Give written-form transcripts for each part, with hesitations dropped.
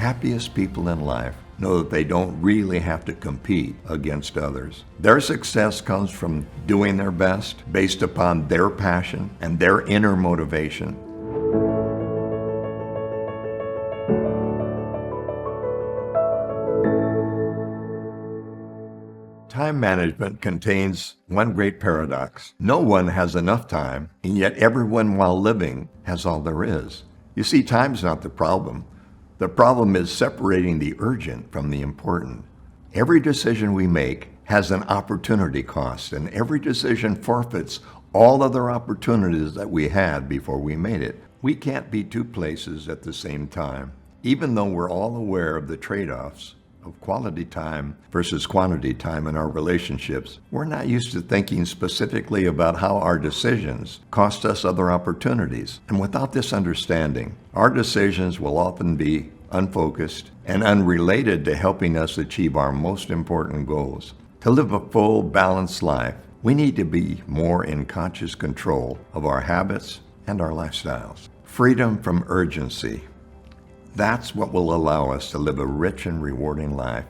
happiest people in life know that they don't really have to compete against others. Their success comes from doing their best based upon their passion and their inner motivation. Time management contains one great paradox. No one has enough time, and yet everyone while living has all there is. You see, time's not the problem. The problem is separating the urgent from the important. Every decision we make has an opportunity cost, and every decision forfeits all other opportunities that we had before we made it. We can't be two places at the same time. Even though we're all aware of the trade-offs of quality time versus quantity time in our relationships, we're not used to thinking specifically about how our decisions cost us other opportunities. And without this understanding, our decisions will often be unfocused and unrelated to helping us achieve our most important goals. To live a full, balanced life, we need to be more in conscious control of our habits and our lifestyles. Freedom from urgency. That's what will allow us to live a rich and rewarding life.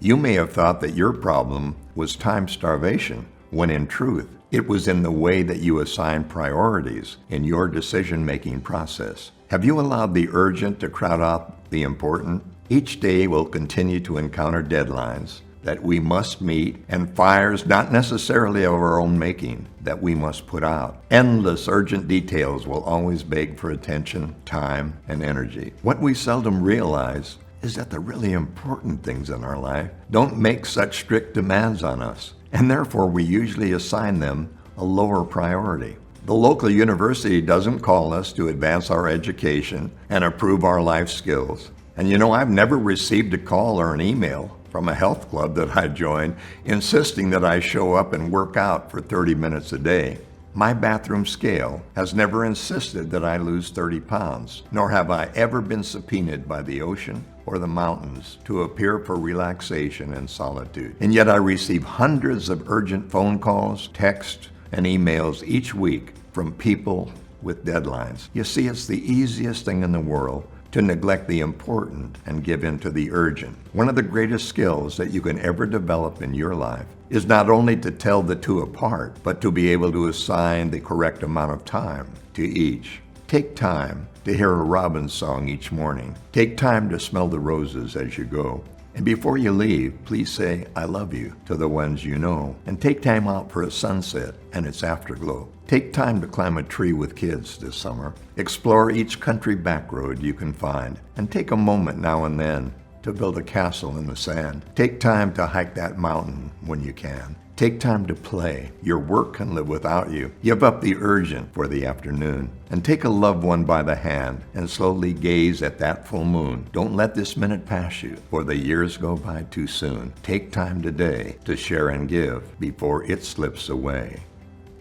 You may have thought that your problem was time starvation, when in truth, it was in the way that you assign priorities in your decision-making process. Have you allowed the urgent to crowd out the important? Each day will continue to encounter deadlines that we must meet and fires not necessarily of our own making that we must put out. Endless urgent details will always beg for attention, time, and energy. What we seldom realize is that the really important things in our life don't make such strict demands on us, and therefore we usually assign them a lower priority. The local university doesn't call us to advance our education and improve our life skills. And you know, I've never received a call or an email from a health club that I joined insisting that I show up and work out for 30 minutes a day. My bathroom scale has never insisted that I lose 30 pounds, nor have I ever been subpoenaed by the ocean or the mountains to appear for relaxation and solitude. And yet I receive hundreds of urgent phone calls, texts, and emails each week from people with deadlines. You see, it's the easiest thing in the world to neglect the important and give in to the urgent. One of the greatest skills that you can ever develop in your life is not only to tell the two apart, but to be able to assign the correct amount of time to each. Take time to hear a robin song each morning. Take time to smell the roses as you go. And before you leave, please say, "I love you" to the ones you know. And take time out for a sunset and its afterglow. Take time to climb a tree with kids this summer. Explore each country back road you can find. And take a moment now and then to build a castle in the sand. Take time to hike that mountain when you can. Take time to play. Your work can live without you. Give up the urgent for the afternoon. And take a loved one by the hand and slowly gaze at that full moon. Don't let this minute pass you, for the years go by too soon. Take time today to share and give before it slips away.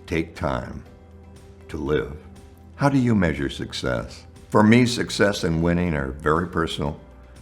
Take time to live. How do you measure success? For me, success and winning are very personal,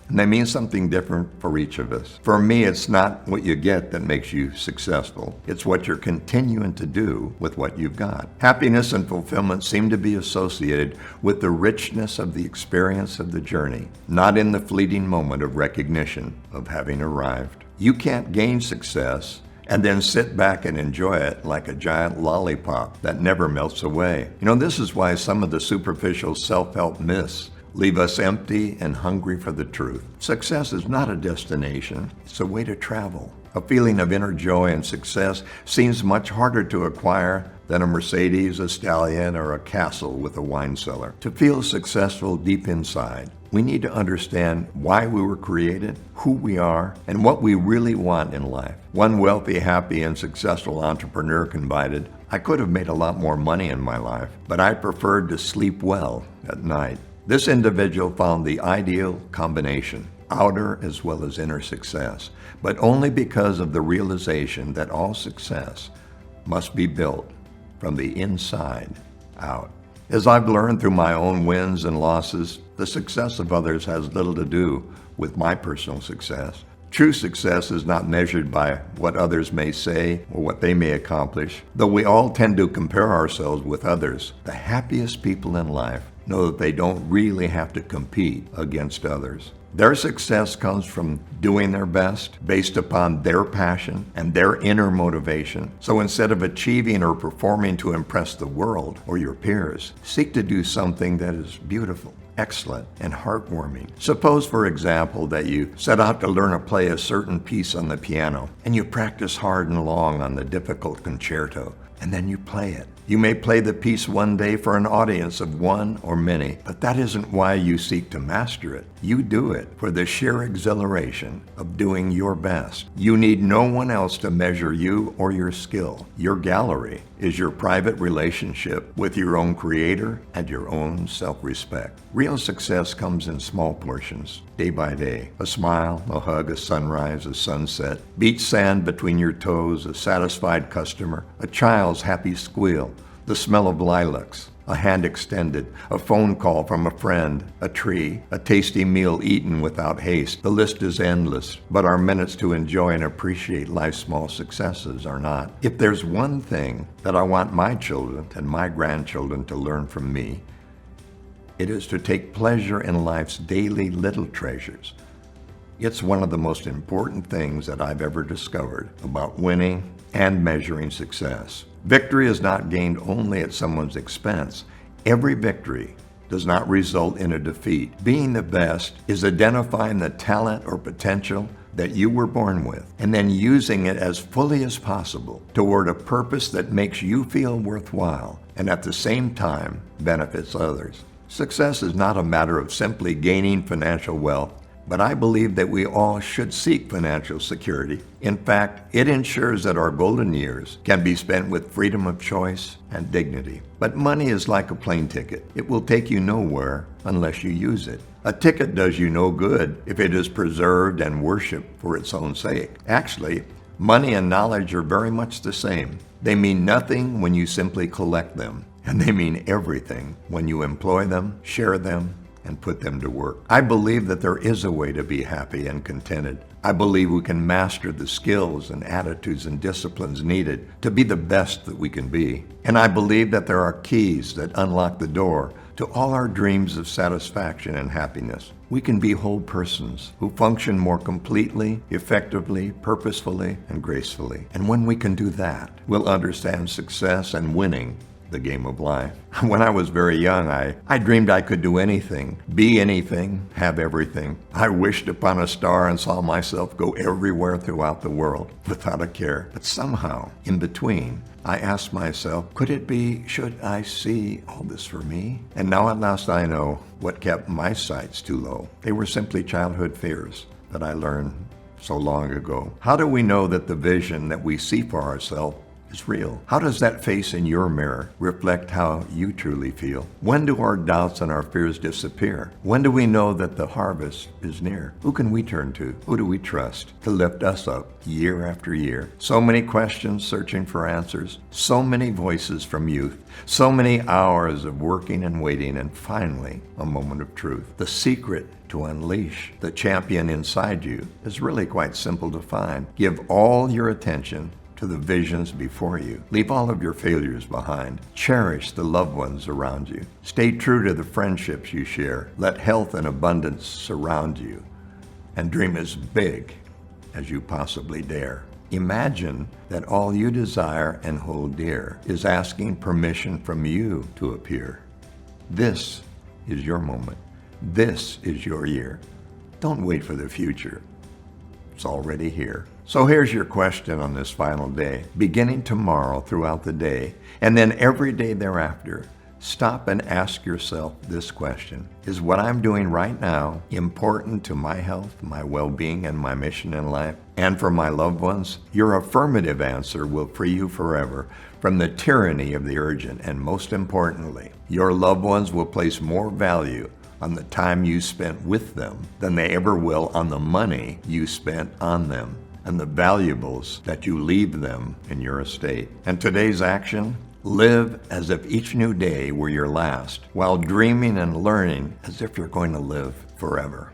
and they mean something different for each of us. For me, it's not what you get that makes you successful. It's what you're continuing to do with what you've got. Happiness and fulfillment seem to be associated with the richness of the experience of the journey, not in the fleeting moment of recognition of having arrived. You can't gain success and then sit back and enjoy it like a giant lollipop that never melts away. You know, this is why some of the superficial self-help myths leave us empty and hungry for the truth. Success is not a destination, it's a way to travel. A feeling of inner joy and success seems much harder to acquire than a Mercedes, a stallion, or a castle with a wine cellar. To feel successful deep inside, we need to understand why we were created, who we are, and what we really want in life. One wealthy, happy, and successful entrepreneur confided, "I could have made a lot more money in my life, but I preferred to sleep well at night." This individual found the ideal combination, outer as well as inner success, but only because of the realization that all success must be built from the inside out. As I've learned through my own wins and losses, the success of others has little to do with my personal success. True success is not measured by what others may say or what they may accomplish. Though we all tend to compare ourselves with others, the happiest people in life know that they don't really have to compete against others. Their success comes from doing their best based upon their passion and their inner motivation. So instead of achieving or performing to impress the world or your peers, seek to do something that is beautiful, excellent, and heartwarming. Suppose, for example, that you set out to learn to play a certain piece on the piano, and you practice hard and long on the difficult concerto, and then you play it. You may play the piece one day for an audience of one or many, but that isn't why you seek to master it. You do it for the sheer exhilaration of doing your best. You need no one else to measure you or your skill. Your gallery is your private relationship with your own creator and your own self-respect. Real success comes in small portions, day by day. A smile, a hug, a sunrise, a sunset, beach sand between your toes, a satisfied customer, a child's happy squeal, the smell of lilacs, a hand extended, a phone call from a friend, a tree, a tasty meal eaten without haste. The list is endless, but our minutes to enjoy and appreciate life's small successes are not. If there's one thing that I want my children and my grandchildren to learn from me, it is to take pleasure in life's daily little treasures. It's one of the most important things that I've ever discovered about winning and measuring success. Victory is not gained only at someone's expense. Every victory does not result in a defeat. Being the best is identifying the talent or potential that you were born with, and then using it as fully as possible toward a purpose that makes you feel worthwhile and at the same time benefits others. Success is not a matter of simply gaining financial wealth, but I believe that we all should seek financial security. In fact, it ensures that our golden years can be spent with freedom of choice and dignity. But money is like a plane ticket. It will take you nowhere unless you use it. A ticket does you no good if it is preserved and worshiped for its own sake. Actually, money and knowledge are very much the same. They mean nothing when you simply collect them, and they mean everything when you employ them, share them, and put them to work. I believe that there is a way to be happy and contented. I believe we can master the skills and attitudes and disciplines needed to be the best that we can be. And I believe that there are keys that unlock the door to all our dreams of satisfaction and happiness. We can be whole persons who function more completely, effectively, purposefully, and gracefully. And when we can do that, we'll understand success and winning the game of life. When I was very young, I dreamed I could do anything, be anything, have everything. I wished upon a star and saw myself go everywhere throughout the world without a care. But somehow, in between, I asked myself, could it be, should I see all this for me? And now at last I know what kept my sights too low. They were simply childhood fears that I learned so long ago. How do we know that the vision that we see for ourselves is real? How does that face in your mirror reflect how you truly feel? When do our doubts and our fears disappear? When do we know that the harvest is near? Who can we turn to? Who do we trust to lift us up year after year? So many questions searching for answers, so many voices from youth, so many hours of working and waiting, and finally, a moment of truth. The secret to unleash the champion inside you is really quite simple to find. Give all your attention to the visions before you. Leave all of your failures behind. Cherish the loved ones around you. Stay true to the friendships you share. Let health and abundance surround you. And dream as big as you possibly dare. Imagine that all you desire and hold dear is asking permission from you to appear. This is your moment. This is your year. Don't wait for the future. It's already here. So here's your question on this final day. Beginning tomorrow throughout the day, and then every day thereafter, stop and ask yourself this question. Is what I'm doing right now important to my health, my well-being, and my mission in life? And for my loved ones, your affirmative answer will free you forever from the tyranny of the urgent. And most importantly, your loved ones will place more value on the time you spent with them than they ever will on the money you spent on them and the valuables that you leave them in your estate. And today's action, live as if each new day were your last, while dreaming and learning as if you're going to live forever.